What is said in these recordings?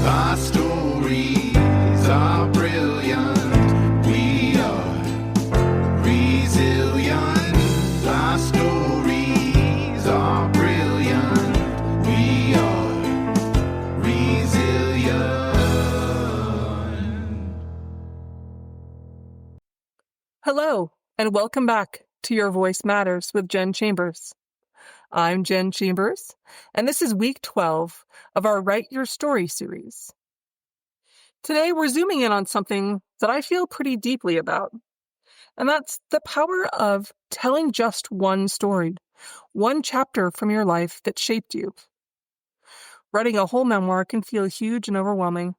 Our stories are brilliant. We are resilient. Our stories are brilliant. We are resilient. Hello, and welcome back to Your Voice Matters with Jen Chambers. I'm Jen Chambers, and this is week 12 of our Write Your Story series. Today, we're zooming in on something that I feel pretty deeply about, and that's the power of telling just one story, one chapter from your life that shaped you. Writing a whole memoir can feel huge and overwhelming,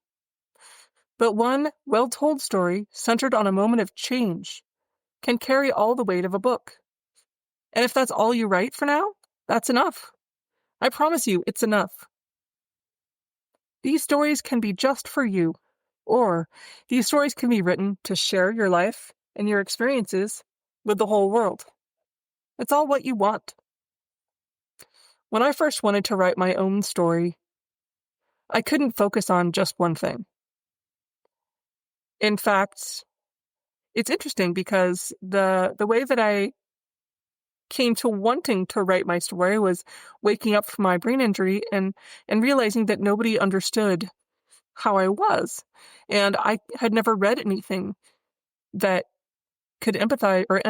but one well-told story centered on a moment of change can carry all the weight of a book. And if that's all you write for now, that's enough. I promise you, it's enough. These stories can be just for you, or these stories can be written to share your life and your experiences with the whole world. It's all what you want. When I first wanted to write my own story, I couldn't focus on just one thing. In fact, it's interesting because the way that I came to wanting to write my story was waking up from my brain injury and realizing that nobody understood how I was. And I had never read anything that could empathize or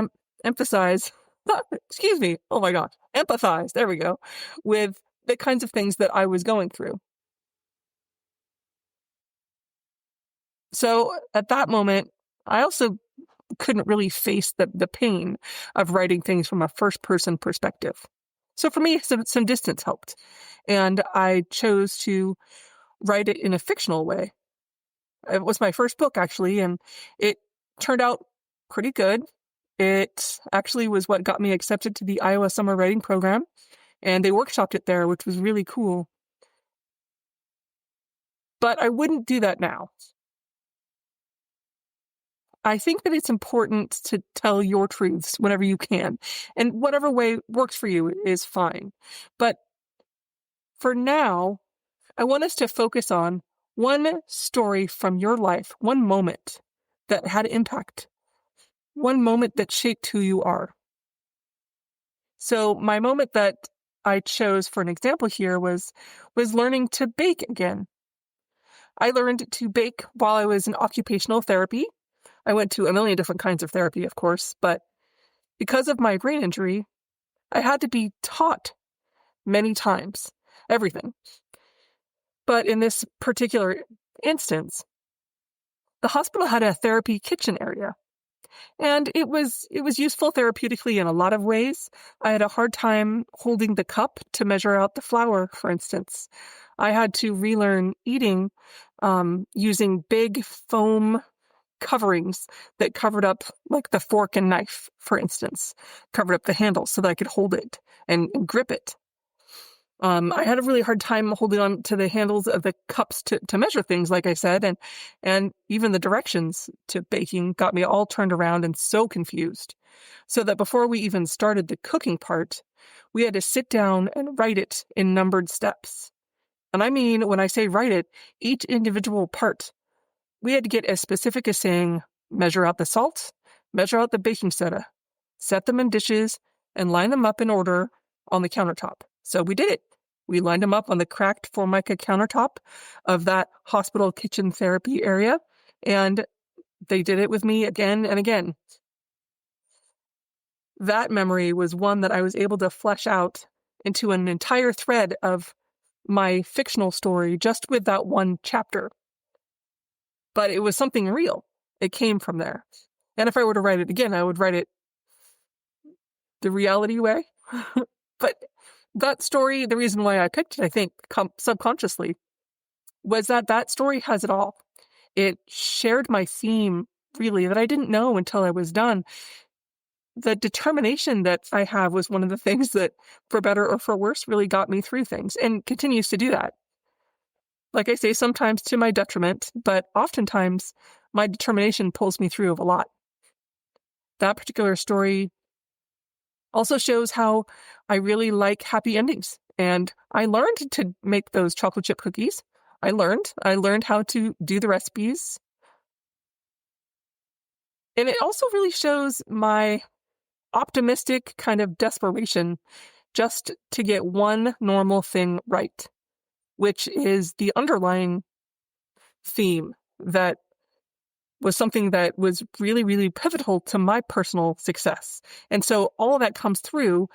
emphasize, excuse me, oh my gosh, empathize, there we go, with the kinds of things that I was going through. So at that moment, I also couldn't really face the pain of writing things from a first-person perspective. So for me, some distance helped. And I chose to write it in a fictional way. It was my first book, actually, and it turned out pretty good. It actually was what got me accepted to the Iowa Summer Writing Program, and they workshopped it there, which was really cool. But I wouldn't do that now. I think that it's important to tell your truths whenever you can, and whatever way works for you is fine. But for now, I want us to focus on one story from your life, one moment that had impact, one moment that shaped who you are. So my moment that I chose for an example here was learning to bake again. I learned to bake while I was in occupational therapy. I went to a million different kinds of therapy, of course, but because of my brain injury, I had to be taught many times everything. But in this particular instance, the hospital had a therapy kitchen area, and it was useful therapeutically in a lot of ways. I had a hard time holding the cup to measure out the flour, for instance. I had to relearn eating using big foam coverings that covered up, like the fork and knife, for instance, covered up the handle so that I could hold it and grip it. I had a really hard time holding on to the handles of the cups to measure things, like I said, and even the directions to baking got me all turned around and so confused. So that before we even started the cooking part, we had to sit down and write it in numbered steps. And I mean, when I say write it, each individual part. We had to get as specific as saying, measure out the salt, measure out the baking soda, set them in dishes, and line them up in order on the countertop. So we did it. We lined them up on the cracked Formica countertop of that hospital kitchen therapy area, and they did it with me again and again. That memory was one that I was able to flesh out into an entire thread of my fictional story just with that one chapter. But it was something real. It came from there. And if I were to write it again, I would write it the reality way. But that story, the reason why I picked it, I think, subconsciously, was that story has it all. It shared my theme, really, that I didn't know until I was done. The determination that I have was one of the things that, for better or for worse, really got me through things and continues to do that. Like I say, sometimes to my detriment, but oftentimes my determination pulls me through of a lot. That particular story also shows how I really like happy endings. And I learned to make those chocolate chip cookies. I learned how to do the recipes. And it also really shows my optimistic kind of desperation just to get one normal thing right, which is the underlying theme that was something that was really, really pivotal to my personal success. And so all of that comes through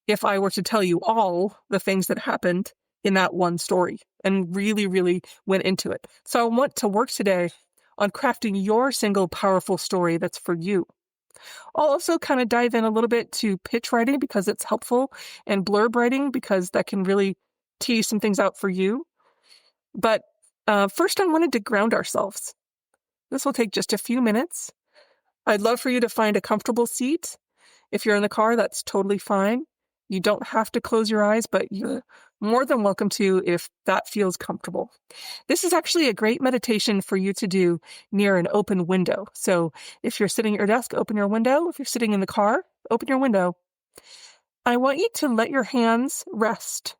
if I were to tell you all the things that happened in that one story and really, really went into it. So I want to work today on crafting your single powerful story that's for you. I'll also kind of dive in a little bit to pitch writing because it's helpful, and blurb writing because that can really tease some things out for you. But first, I wanted to ground ourselves. This will take just a few minutes. I'd love for you to find a comfortable seat. If you're in the car, that's totally fine. You don't have to close your eyes, but you're more than welcome to if that feels comfortable. This is actually a great meditation for you to do near an open window. So if you're sitting at your desk, open your window. If you're sitting in the car, open your window. I want you to let your hands rest.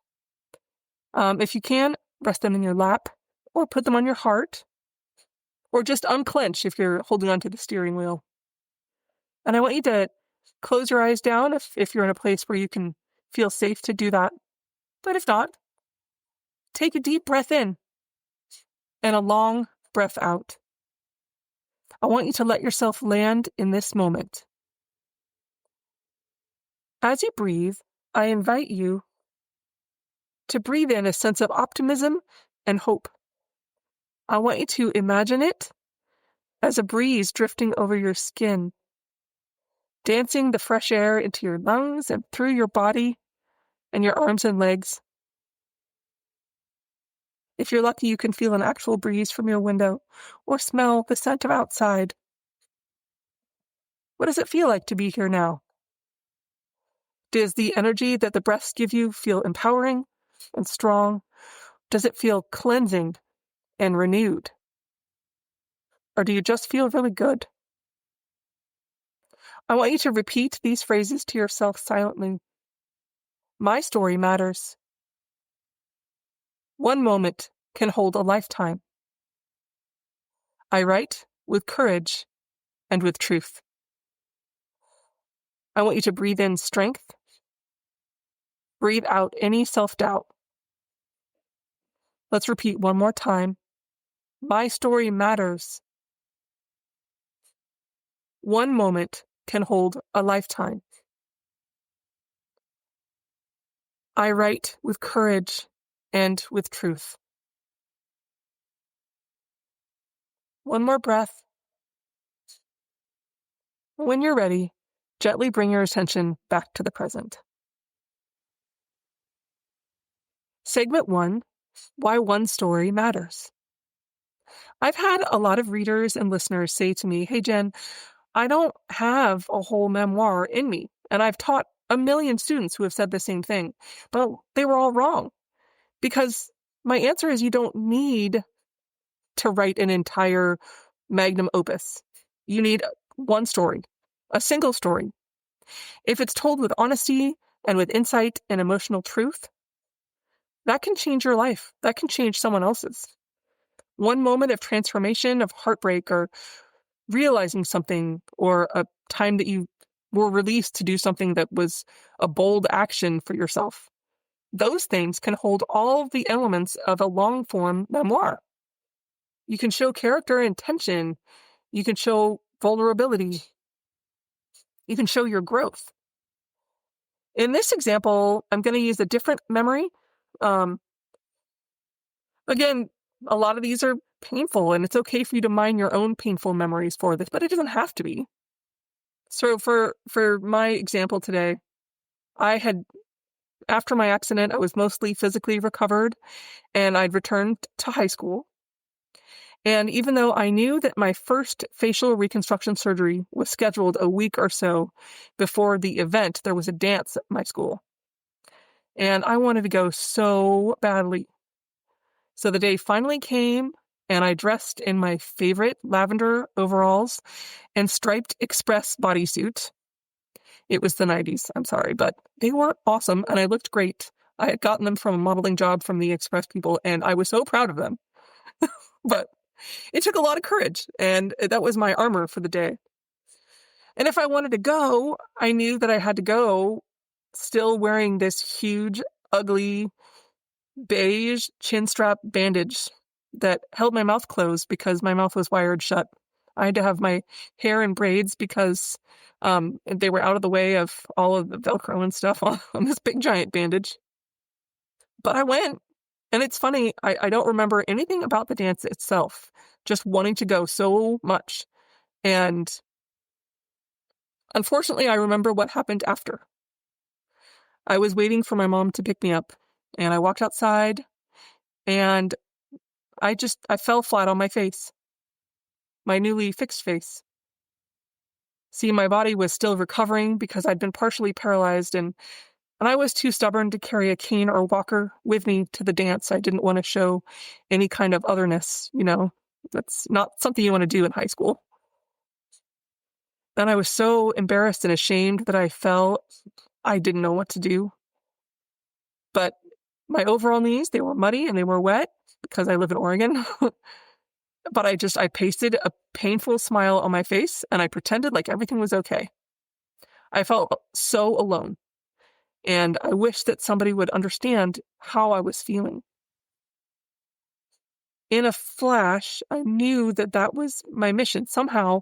If you can, rest them in your lap or put them on your heart, or just unclench if you're holding onto the steering wheel. And I want you to close your eyes down if you're in a place where you can feel safe to do that. But if not, take a deep breath in and a long breath out. I want you to let yourself land in this moment. As you breathe, I invite you to breathe in a sense of optimism and hope. I want you to imagine it as a breeze drifting over your skin, dancing the fresh air into your lungs and through your body and your arms and legs. If you're lucky, you can feel an actual breeze from your window or smell the scent of outside. What does it feel like to be here now? Does the energy that the breaths give you feel empowering and strong? Does it feel cleansing and renewed? Or do you just feel really good? I want you to repeat these phrases to yourself silently. My story matters. One moment can hold a lifetime. I write with courage and with truth. I want you to breathe in strength. Breathe out any self-doubt. Let's repeat one more time. My story matters. One moment can hold a lifetime. I write with courage and with truth. One more breath. When you're ready, gently bring your attention back to the present. Segment 1, Why One Story Matters. I've had a lot of readers and listeners say to me, hey, Jen, I don't have a whole memoir in me. And I've taught a million students who have said the same thing, but they were all wrong. Because my answer is you don't need to write an entire magnum opus. You need one story, a single story. If it's told with honesty and with insight and emotional truth, that can change your life. That can change someone else's. One moment of transformation, of heartbreak, or realizing something, or a time that you were released to do something that was a bold action for yourself. Those things can hold all of the elements of a long-form memoir. You can show character and tension. You can show vulnerability. You can show your growth. In this example, I'm going to use a different memory. Again, a lot of these are painful, and it's okay for you to mine your own painful memories for this, but it doesn't have to be. So for my example today, after my accident, I was mostly physically recovered, and I'd returned to high school. And even though I knew that my first facial reconstruction surgery was scheduled a week or so before the event, there was a dance at my school. And I wanted to go so badly. So the day finally came, and I dressed in my favorite lavender overalls and striped express bodysuit. It was the 90s, I'm sorry, but they were awesome, and I looked great. I had gotten them from a modeling job from the Express people, and I was so proud of them. But it took a lot of courage, and that was my armor for the day. And if I wanted to go, I knew that I had to go still wearing this huge, ugly, beige chin strap bandage that held my mouth closed because my mouth was wired shut. I had to have my hair in braids because they were out of the way of all of the Velcro and stuff on this big giant bandage. But I went, and it's funny, I don't remember anything about the dance itself, just wanting to go so much. And unfortunately, I remember what happened after. I was waiting for my mom to pick me up, and I walked outside, and I fell flat on my face, my newly fixed face. See, my body was still recovering because I'd been partially paralyzed, and I was too stubborn to carry a cane or walker with me to the dance. I didn't want to show any kind of otherness, That's not something you want to do in high school. And I was so embarrassed and ashamed that I fell. I didn't know what to do. But my overall knees, they were muddy and they were wet because I live in Oregon. But I pasted a painful smile on my face and I pretended like everything was okay. I felt so alone. And I wished that somebody would understand how I was feeling. In a flash, I knew that that was my mission. Somehow,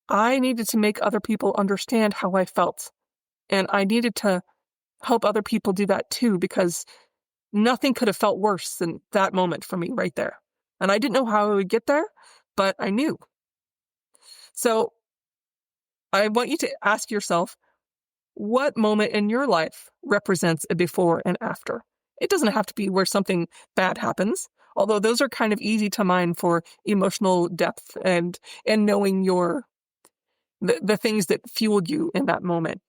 I needed to make other people understand how I felt. And I needed to help other people do that too, because nothing could have felt worse than that moment for me right there. And I didn't know how I would get there, but I knew. So I want you to ask yourself, what moment in your life represents a before and after? It doesn't have to be where something bad happens, although those are kind of easy to mine for emotional depth and knowing the things that fueled you in that moment.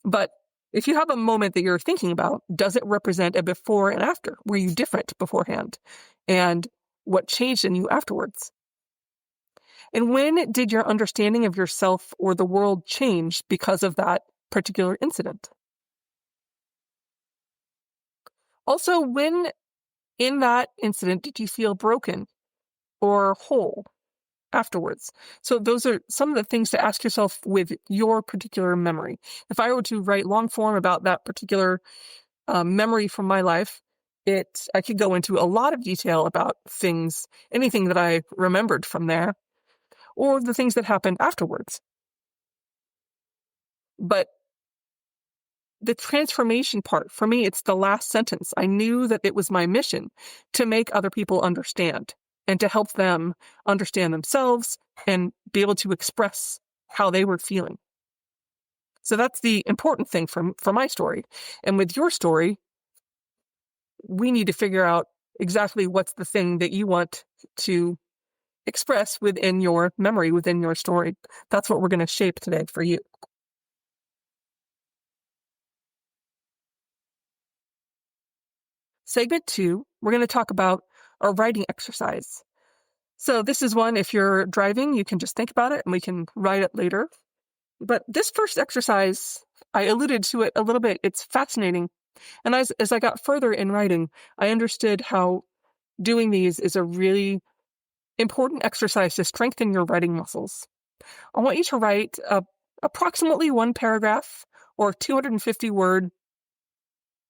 But if you have a moment that you're thinking about, does it represent a before and after? Were you different beforehand? And what changed in you afterwards? And when did your understanding of yourself or the world change because of that particular incident? Also, when in that incident did you feel broken or whole afterwards? So those are some of the things to ask yourself with your particular memory. If I were to write long form about that particular memory from my life, I could go into a lot of detail about things, anything that I remembered from there, or the things that happened afterwards. But the transformation part, for me, it's the last sentence. I knew that it was my mission to make other people understand and to help them understand themselves and be able to express how they were feeling. So that's the important thing for my story. And with your story, we need to figure out exactly what's the thing that you want to express within your memory, within your story. That's what we're going to shape today for you. Segment 2, we're going to talk about a writing exercise. So this is one, if you're driving, you can just think about it and we can write it later. But this first exercise, I alluded to it a little bit. It's fascinating. And as I got further in writing, I understood how doing these is a really important exercise to strengthen your writing muscles. I want you to write approximately one paragraph or 250-word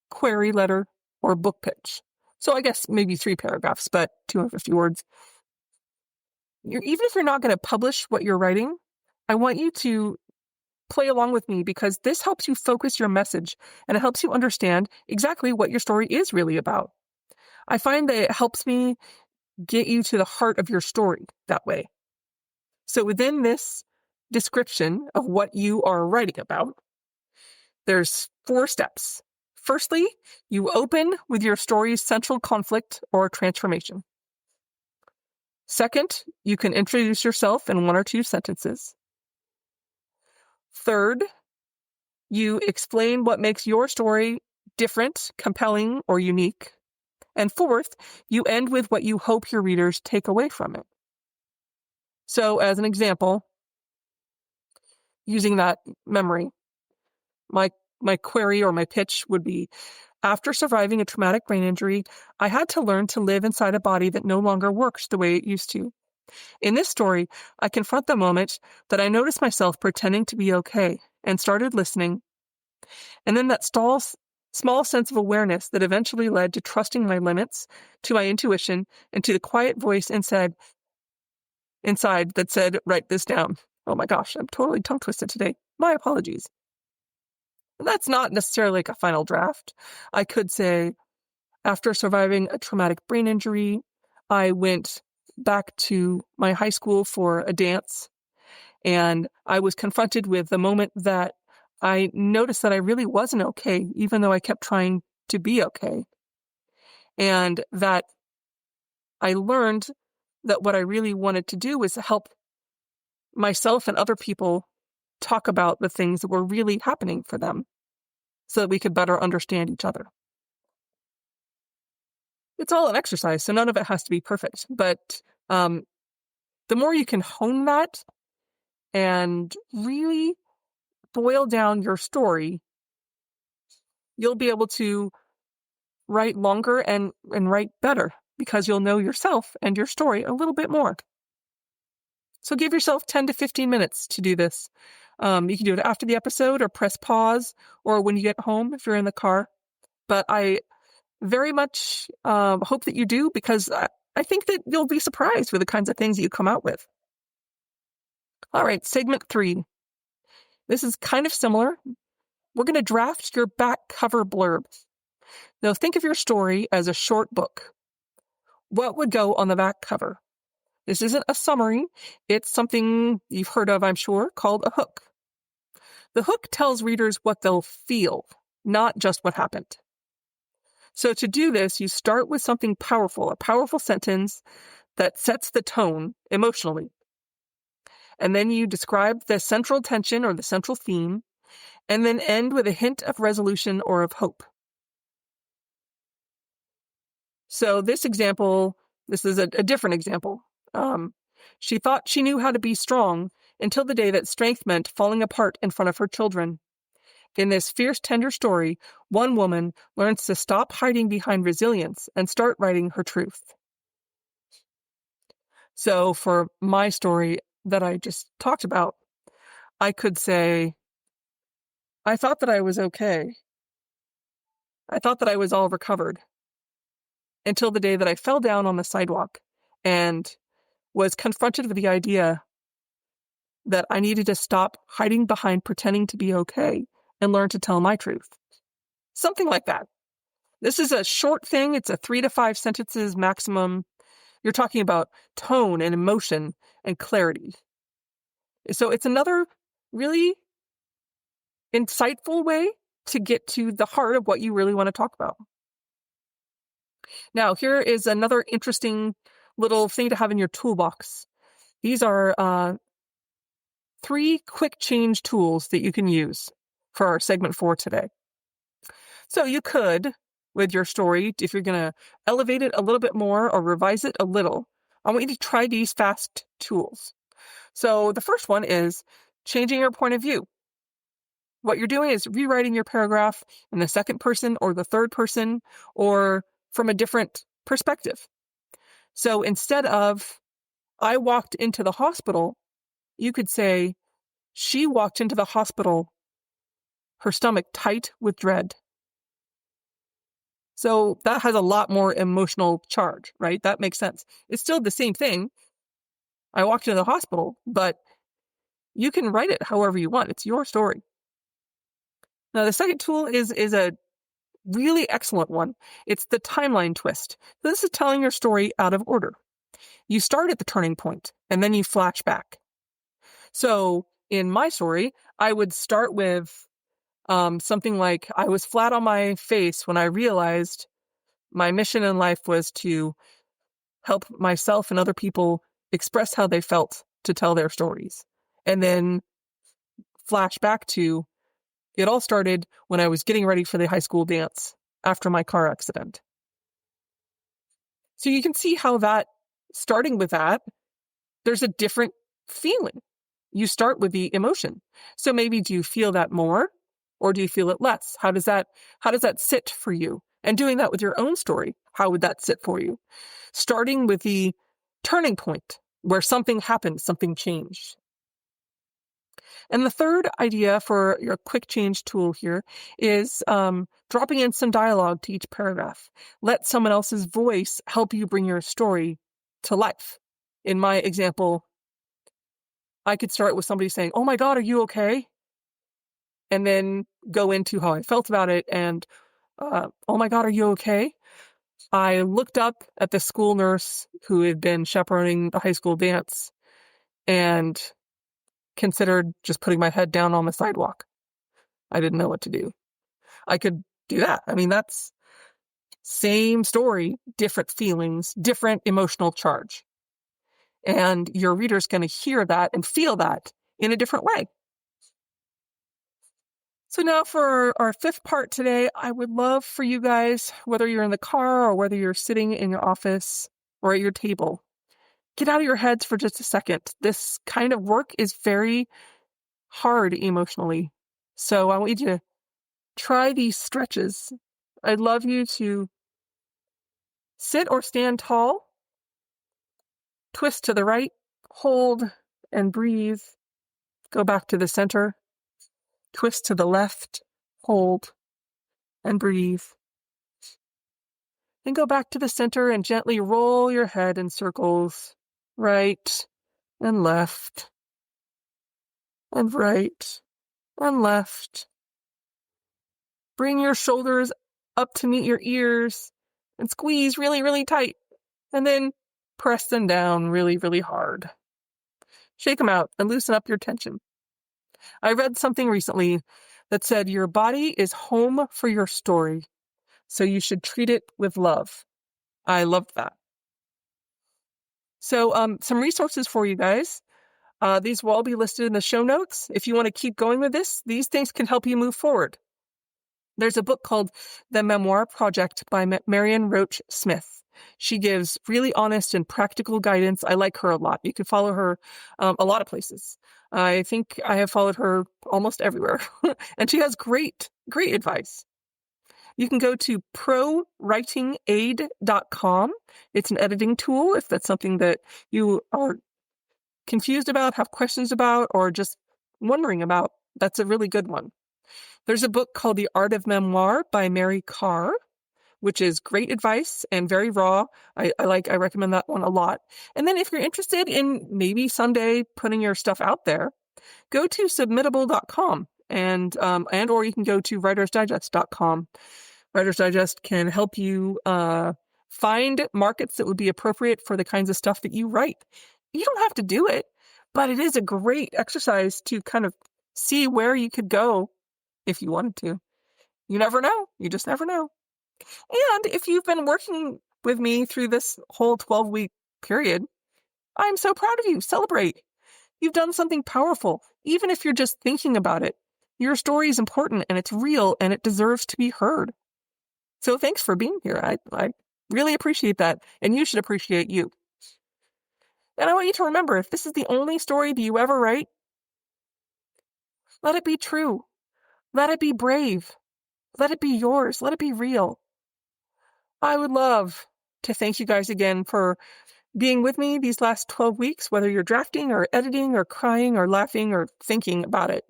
query letter or book pitch. So I guess maybe 3 paragraphs, but 250 words. Even if you're not going to publish what you're writing, I want you to play along with me because this helps you focus your message and it helps you understand exactly what your story is really about. I find that it helps me get you to the heart of your story that way. So within this description of what you are writing about, there's 4 steps. Firstly, you open with your story's central conflict or transformation. Second, you can introduce yourself in 1 or 2 sentences. Third, you explain what makes your story different, compelling, or unique. And fourth, you end with what you hope your readers take away from it. So, as an example, using that memory, my query or my pitch would be, After surviving a traumatic brain injury, I had to learn to live inside a body that no longer works the way it used to. In this story, I confront the moment that I noticed myself pretending to be okay and started listening, and then that small sense of awareness that eventually led to trusting my limits, to my intuition, and to the quiet voice inside that said, write this down. Oh my gosh, I'm totally tongue twisted today. My apologies. That's not necessarily like a final draft. I could say, after surviving a traumatic brain injury, I went back to my high school for a dance, and I was confronted with the moment that I noticed that I really wasn't okay, even though I kept trying to be okay. And that I learned that what I really wanted to do was help myself and other people talk about the things that were really happening for them so that we could better understand each other. It's all an exercise, so none of it has to be perfect. But the more you can hone that and really boil down your story, you'll be able to write longer and write better because you'll know yourself and your story a little bit more. So give yourself 10 to 15 minutes to do this. You can do it after the episode or press pause or when you get home if you're in the car. But I very much hope that you do because I think that you'll be surprised with the kinds of things that you come out with. All right, segment 3. This is kind of similar. We're going to draft your back cover blurb. Now think of your story as a short book. What would go on the back cover? This isn't a summary. It's something you've heard of, I'm sure, called a hook. The hook tells readers what they'll feel, not just what happened. So to do this, you start with something powerful, a powerful sentence that sets the tone emotionally. And then you describe the central tension or the central theme, and then end with a hint of resolution or of hope. So this is a different example. She thought she knew how to be strong until the day that strength meant falling apart in front of her children. In this fierce, tender story, one woman learns to stop hiding behind resilience and start writing her truth. So for my story that I just talked about, I could say, I thought that I was okay. I thought that I was all recovered until the day that I fell down on the sidewalk and was confronted with the idea that I needed to stop hiding behind pretending to be okay and learn to tell my truth. Something like that. This is a short thing. It's a 3 to 5 sentences maximum. You're talking about tone and emotion and clarity. So it's another really insightful way to get to the heart of what you really want to talk about. Now, here is another interesting little thing to have in your toolbox. These are 3 quick change tools that you can use for our segment 4 today. So you could, with your story, if you're going to elevate it a little bit more or revise it a little, I want you to try these fast tools. So the first one is changing your point of view. What you're doing is rewriting your paragraph in the second person or the third person or from a different perspective. So instead of, I walked into the hospital, you could say, she walked into the hospital, her stomach tight with dread. So that has a lot more emotional charge, right? That makes sense. It's still the same thing. I walked into the hospital, but you can write it however you want. It's your story. Now, the second tool is a really excellent one. It's the timeline twist. This is telling your story out of order. You start at the turning point, and then you flash back. So in my story, I would start with something like, I was flat on my face when I realized my mission in life was to help myself and other people express how they felt to tell their stories. And then flash back to, it all started when I was getting ready for the high school dance after my car accident. So you can see how that, starting with that, there's a different feeling. You start with the emotion. So maybe do you feel that more? Or do you feel it less? How does that sit for you? And doing that with your own story, how would that sit for you? Starting with the turning point where something happened, something changed. And the third idea for your quick change tool here is dropping in some dialogue to each paragraph. Let someone else's voice help you bring your story to life. In my example, I could start with somebody saying, "Oh my God, are you okay?" And then go into how I felt about it. And, "Oh my God, are you okay?" I looked up at the school nurse who had been chaperoning the high school dance and considered just putting my head down on the sidewalk. I didn't know what to do. I could do that. I mean, that's same story, different feelings, different emotional charge. And your reader's going to hear that and feel that in a different way. So now for our fifth part today, I would love for you guys, whether you're in the car or whether you're sitting in your office or at your table, get out of your heads for just a second. This kind of work is very hard emotionally. So I want you to try these stretches. I'd love you to sit or stand tall, twist to the right, hold and breathe, go back to the center, twist to the left, hold and breathe. Then go back to the center and gently roll your head in circles, right and left, and right and left. Bring your shoulders up to meet your ears and squeeze really, really tight, and then press them down really, really hard. Shake them out and loosen up your tension. I read something recently that said your body is home for your story, so you should treat it with love. I loved that. So some resources for you guys. These will all be listed in the show notes. If you want to keep going with this, these things can help you move forward. There's a book called The Memoir Project by Marion Roach Smith. She gives really honest and practical guidance. I like her a lot. You can follow her a lot of places. I think I have followed her almost everywhere. And she has great, great advice. You can go to prowritingaid.com. It's an editing tool if that's something that you are confused about, have questions about, or just wondering about. That's a really good one. There's a book called The Art of Memoir by Mary Karr, which is great advice and very raw. I recommend that one a lot. And then if you're interested in maybe someday putting your stuff out there, go to submittable.com and or you can go to writersdigest.com. Writer's Digest can help you find markets that would be appropriate for the kinds of stuff that you write. You don't have to do it, but it is a great exercise to kind of see where you could go if you wanted to. You never know. You just never know. And if you've been working with me through this whole 12-week period, I'm so proud of you. Celebrate. You've done something powerful. Even if you're just thinking about it, your story is important and it's real and it deserves to be heard. So thanks for being here. I really appreciate that. And you should appreciate you. And I want you to remember, if this is the only story that you ever write, let it be true. Let it be brave. Let it be yours. Let it be real. I would love to thank you guys again for being with me these last 12 weeks, whether you're drafting or editing or crying or laughing or thinking about it.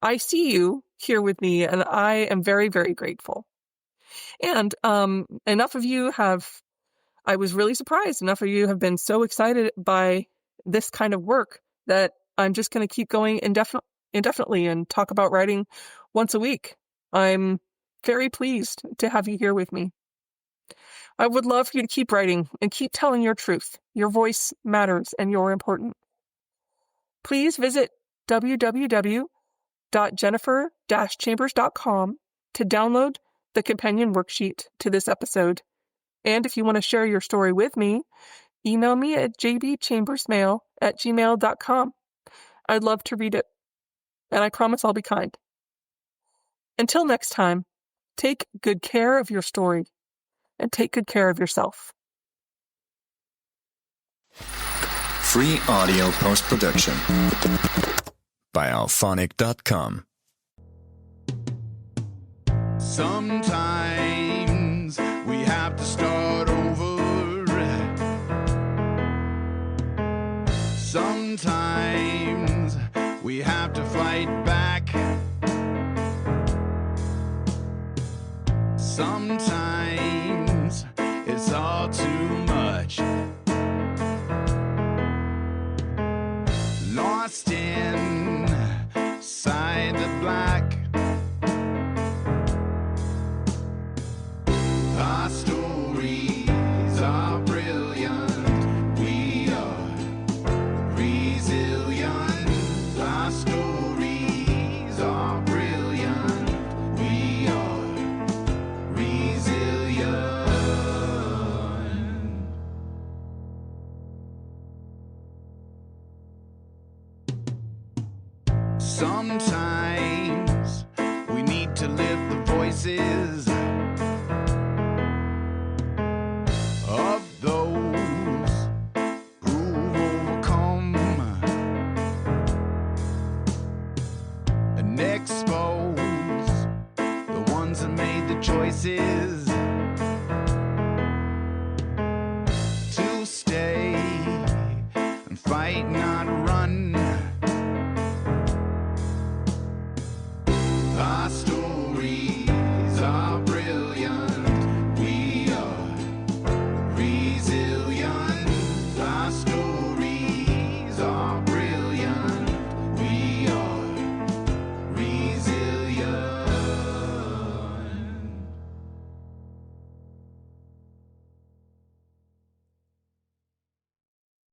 I see you here with me, and I am very, very grateful. And enough of you I was really surprised, enough of you have been so excited by this kind of work that I'm just going to keep going indefinitely and talk about writing once a week. I'm very pleased to have you here with me. I would love for you to keep writing and keep telling your truth. Your voice matters and you're important. Please visit www.jennifer-chambers.com to download the companion worksheet to this episode. And if you want to share your story with me, email me at jbchambersmail@gmail.com. I'd love to read it. And I promise I'll be kind. Until next time, take good care of your story and take good care of yourself. Free audio post-production by alphonic.com. Sometimes we have to start over. Sometimes we have to fight back. Sometimes it's all too much. Lost inside the black. Our stories are brilliant. We are resilient. Our stories are brilliant. We are resilient. Sometimes we need to lift the voices of those who've overcome and expose the ones that made the choices